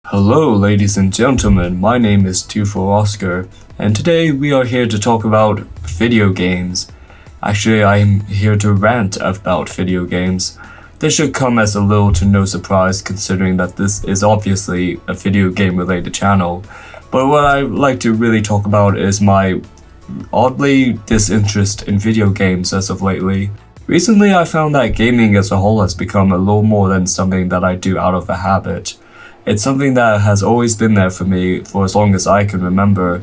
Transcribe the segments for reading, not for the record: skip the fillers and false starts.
Hello, ladies and gentlemen, my name is 24Oscarr, and today we are here to talk about video games. Actually, I'm here to rant about video games. This should come as a little to no surprise considering that this is obviously a video game related channel, but what I like to really talk about is my oddly disinterest in video games as of lately. Recently, I found that gaming as a whole has become a little more than something that I do out of a habit. It's something that has always been there for me for as long as I can remember.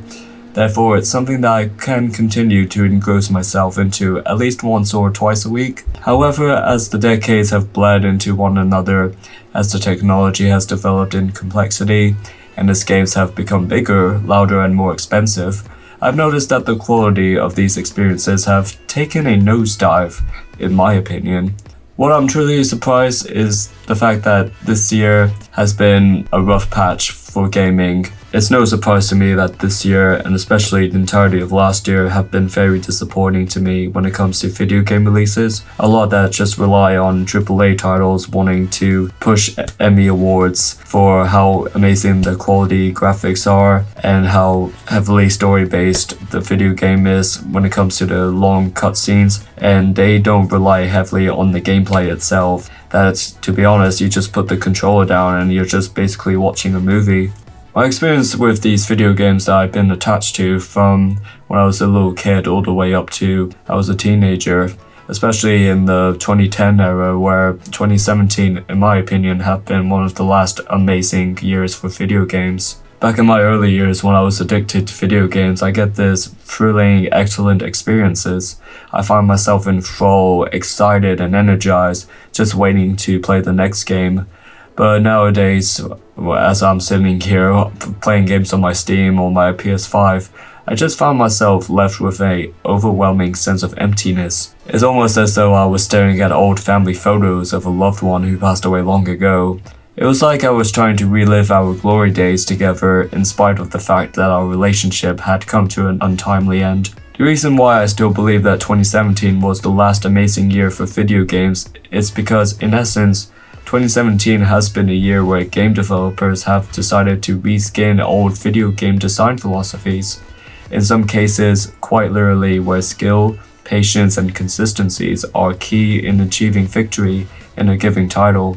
Therefore, it's something that I can continue to engross myself into at least once or twice a week. However, as the decades have bled into one another, as the technology has developed in complexity, and as games have become bigger, louder, and more expensive, I've noticed that the quality of these experiences have taken a nosedive, in my opinion. What I'm truly surprised is the fact that this year has been a rough patch for gaming. It's no surprise to me that this year, and especially the entirety of last year, have been very disappointing to me when it comes to video game releases. A lot that just rely on AAA titles wanting to push Emmy awards for how amazing the quality graphics are and how heavily story-based the video game is when it comes to the long cutscenes, and they don't rely heavily on the gameplay itself. That, to be honest, you just put the controller down and you're just basically watching a movie. My experience with these video games that I've been attached to from when I was a little kid all the way up to I was a teenager, especially in the 2010 era where 2017, in my opinion, have been one of the last amazing years for video games. Back in my early years when I was addicted to video games, I get this thrilling, excellent experiences. I find myself enthralled, excited and energized, just waiting to play the next game. But nowadays, as I'm sitting here playing games on my Steam or my PS5, I just found myself left with an overwhelming sense of emptiness. It's almost as though I was staring at old family photos of a loved one who passed away long ago. It was like I was trying to relive our glory days together in spite of the fact that our relationship had come to an untimely end. The reason why I still believe that 2017 was the last amazing year for video games is because, in essence, 2017 has been a year where game developers have decided to reskin old video game design philosophies. In some cases, quite literally, where skill, patience, and consistencies are key in achieving victory in a given title.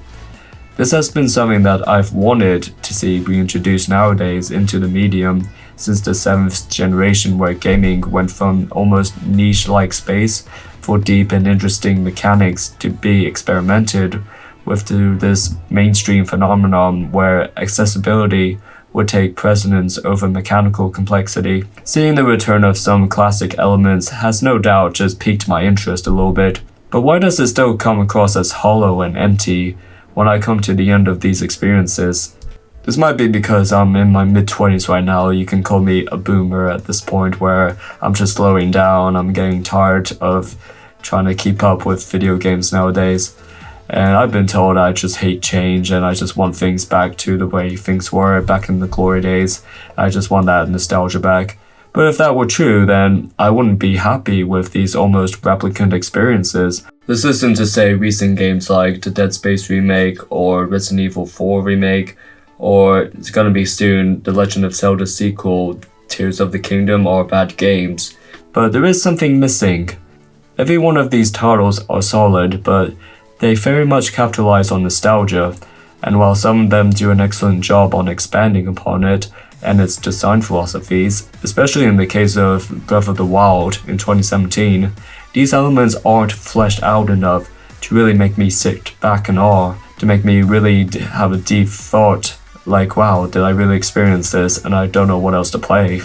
This has been something that I've wanted to see reintroduced nowadays into the medium since the 7th generation, where gaming went from almost niche-like space for deep and interesting mechanics to be experimented with to this mainstream phenomenon where accessibility would take precedence over mechanical complexity. Seeing the return of some classic elements has no doubt just piqued my interest a little bit, but why does it still come across as hollow and empty when I come to the end of these experiences? This might be because I'm in my mid-20s right now. You can call me a boomer at this point where I'm just slowing down. I'm getting tired of trying to keep up with video games nowadays. And I've been told I just hate change and I just want things back to the way things were back in the glory days. I just want that nostalgia back. But if that were true, then I wouldn't be happy with these almost replicant experiences. This isn't to say recent games like the Dead Space remake or Resident Evil 4 remake, or it's gonna be soon the Legend of Zelda sequel, Tears of the Kingdom, are bad games. But there is something missing. Every one of these titles are solid, but they very much capitalize on nostalgia, and while some of them do an excellent job on expanding upon it and its design philosophies, especially in the case of Breath of the Wild in 2017, these elements aren't fleshed out enough to really make me sit back in awe, to make me really have a deep thought like, wow, did I really experience this and I don't know what else to play.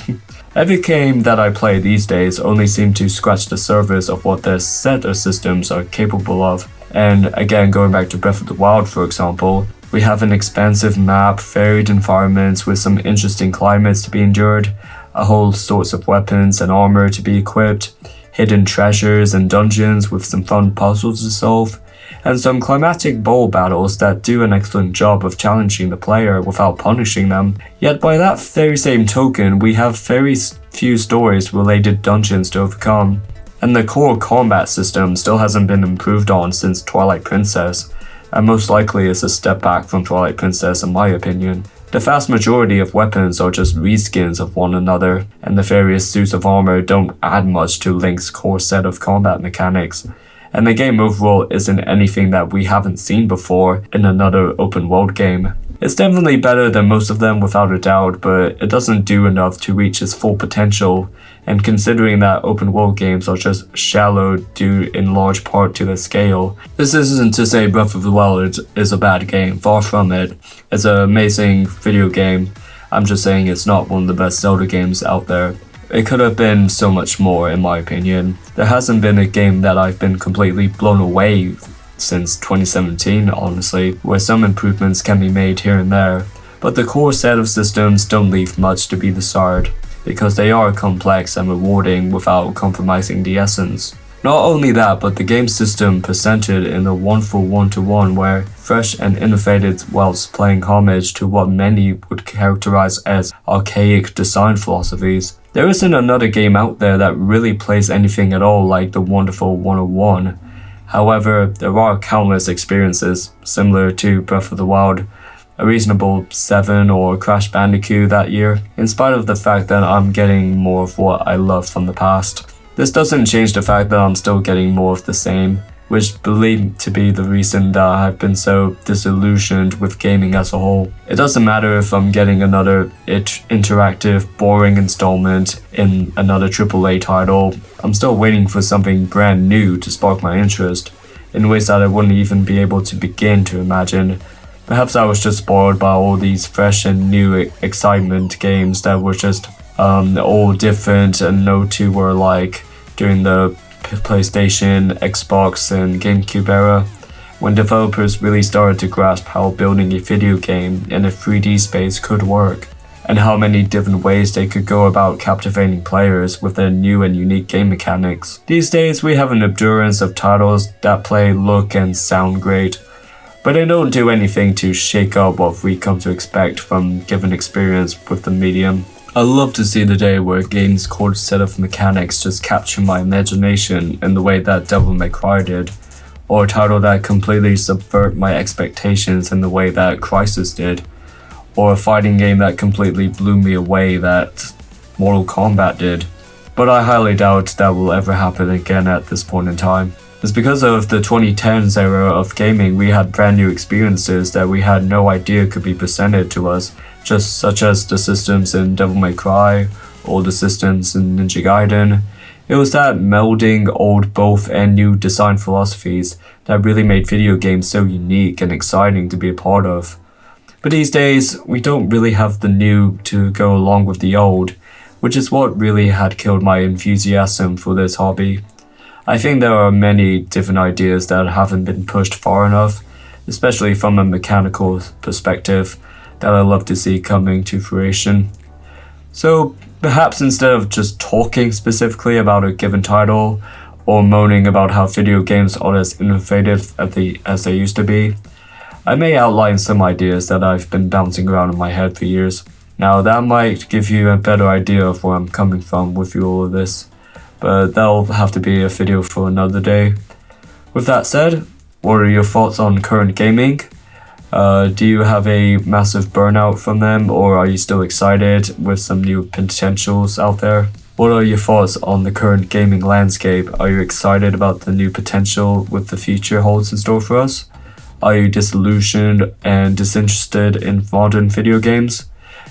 Every game that I play these days only seem to scratch the surface of what their set of systems are capable of. And again, going back to Breath of the Wild, for example, we have an expansive map, varied environments with some interesting climates to be endured, a whole sorts of weapons and armor to be equipped, hidden treasures and dungeons with some fun puzzles to solve, and some climatic bowl battles that do an excellent job of challenging the player without punishing them. Yet by that very same token, we have very few stories-related dungeons to overcome. And the core combat system still hasn't been improved on since Twilight Princess, and most likely is a step back from Twilight Princess in my opinion. The vast majority of weapons are just reskins of one another, and the various suits of armor don't add much to Link's core set of combat mechanics. And the game overall isn't anything that we haven't seen before in another open world game. It's definitely better than most of them without a doubt, but it doesn't do enough to reach its full potential, and considering that open world games are just shallow due in large part to their scale. This isn't to say Breath of the Wild is a bad game, far from it. It's an amazing video game. I'm just saying it's not one of the best Zelda games out there. It could have been so much more in my opinion. There hasn't been a game that I've been completely blown away since 2017, honestly, where some improvements can be made here and there, but the core set of systems don't leave much to be desired, because they are complex and rewarding without compromising the essence. Not only that, but the game system presented in a wonderful one-to-one where fresh and innovative whilst paying homage to what many would characterize as archaic design philosophies. There isn't another game out there that really plays anything at all like the wonderful 101. However, there are countless experiences similar to Breath of the Wild, a reasonable 7 or Crash Bandicoot that year, in spite of the fact that I'm getting more of what I loved from the past. This doesn't change the fact that I'm still getting more of the same, which believed to be the reason that I've been so disillusioned with gaming as a whole. It doesn't matter if I'm getting another interactive, boring installment in another AAA title, I'm still waiting for something brand new to spark my interest, in ways that I wouldn't even be able to begin to imagine. Perhaps I was just spoiled by all these fresh and new excitement games that were just all different and no two were alike during the PlayStation, Xbox, and GameCube era, when developers really started to grasp how building a video game in a 3D space could work, and how many different ways they could go about captivating players with their new and unique game mechanics. These days, we have an abundance of titles that play, look, and sound great, but they don't do anything to shake up what we come to expect from given experience with the medium. I love to see the day where a game's core set of mechanics just capture my imagination in the way that Devil May Cry did, or a title that completely subvert my expectations in the way that Crysis did, or a fighting game that completely blew me away that Mortal Kombat did. But I highly doubt that will ever happen again at this point in time. It's because of the 2010s era of gaming we had brand new experiences that we had no idea could be presented to us, just such as the systems in Devil May Cry or the systems in Ninja Gaiden. It was that melding old both and new design philosophies that really made video games so unique and exciting to be a part of. But these days, we don't really have the new to go along with the old, which is what really had killed my enthusiasm for this hobby. I think there are many different ideas that haven't been pushed far enough, especially from a mechanical perspective, that I love to see coming to fruition. So perhaps instead of just talking specifically about a given title, or moaning about how video games aren't as innovative as they used to be, I may outline some ideas that I've been bouncing around in my head for years. Now that might give you a better idea of where I'm coming from with all of this, but that'll have to be a video for another day. With that said, what are your thoughts on current gaming? Do you have a massive burnout from them, or are you still excited with some new potentials out there? What are your thoughts on the current gaming landscape? Are you excited about the new potential with the future holds in store for us? Are you disillusioned and disinterested in modern video games?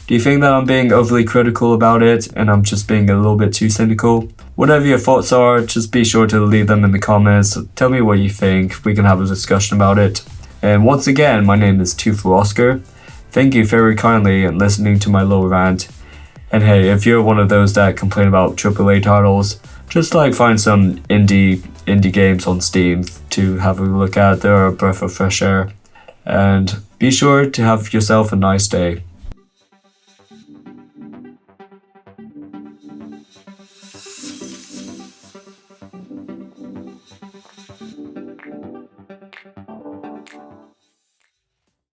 Do you think that I'm being overly critical about it and I'm just being a little bit too cynical? Whatever your thoughts are, just be sure to leave them in the comments. Tell me what you think. We can have a discussion about it. And once again, my name is 24Oscarr. Thank you very kindly in listening to my little rant. And hey, if you're one of those that complain about AAA titles, just find some indie games on Steam to have a look at. They're a breath of fresh air. And be sure to have yourself a nice day.